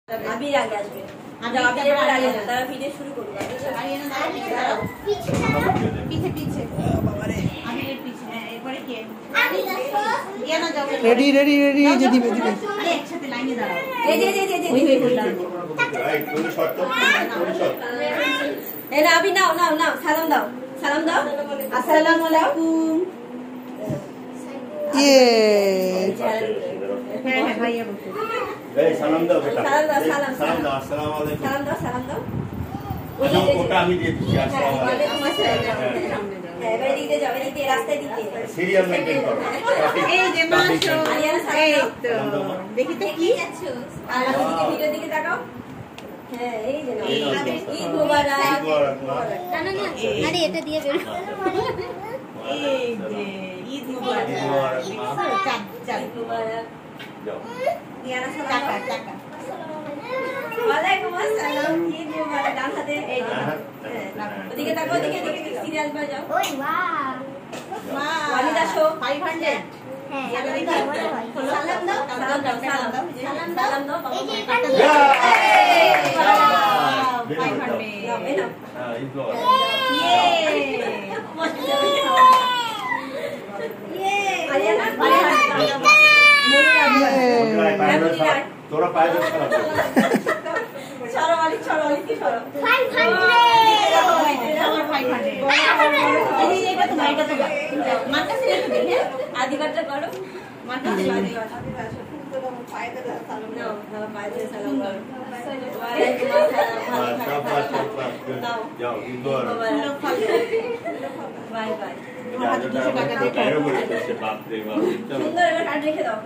আবির আগে আসবে। আবির আগে না, তারা ভিডিও শুরু করবে। পিছে পিছে আবিরের পিছে। এরপরে কে? রেডি রেডি রেডি এই যে দিবে দিবে। আরে একসাথে লাইনে দাঁড়াও। এই যে এই না আবি নাও নাও নাও সালাম দাও। সালাম দাও। আসসালামু আলাইকুম। ইয়ে হ্যাঁ হ্যাঁ ভাইয়া বলতে। এই সালাম দাও বেটা। সালাম দাও সালাম সালাম দাও আসসালামু আলাইকুম। সালাম দাও সালাম দাও। ওটা আমি দিয়ে দিচ্ছি আসসালামু আলাইকুম। হ্যাঁ এবারে দিতে যাও, এদিকে রাস্তায় দিতে। সিরিয়াল মেইনটেইন করো। এই যে মাশো আরিয়ানা সালাম দাও। দেখি তো কি আছো? আর এদিকে ভিডিও দিকে তাকাও। হ্যাঁ এই যে নাও। ঈদ মোবারক। না না না আরে এটা দিয়ে বের এই যে ঈদ মোবারক। চাঁদ চাঁদ মোবারক। যাও। ইয়ানা সালাম দাও। টাকা ওয়ালাইকুম আসসালাম। ঈদ মোবারক। ডান হাতে এই যে ওদিকে তাকাও, ওদিকে সিরিয়াল বাজাও। ওই বাহ ওয়ালিদা শো 500। হ্যাঁ সালাম দাও সালাম দাও সালাম দাও সালাম দাও এই যে বাবা। এটা এই 500 এই নাও। হ্যাঁ ঈদ মোবারক। আরিয়ানা তোরা পায়ে ধরে সালাম দাও। ছড়ো মালিক ছড়ো মালিক কি ছড়ো 500 আমার 500 এই যে এটা তো ভাইটা তো মার কাছে রেখে দে। হ্যাঁ আদিবারটা করো মার কাছে আদিবার পায়ে ধরে সালাম দাও। না পায়ে ধরে সালাম করো। ওয়ালাইকুম আসসালাম। দাও যাও ঈদ মোবারক। Bye bye. টাকা দিয়ে বাপ রে বাপ। সুন্দর একটা কার্ড রেখে দাও।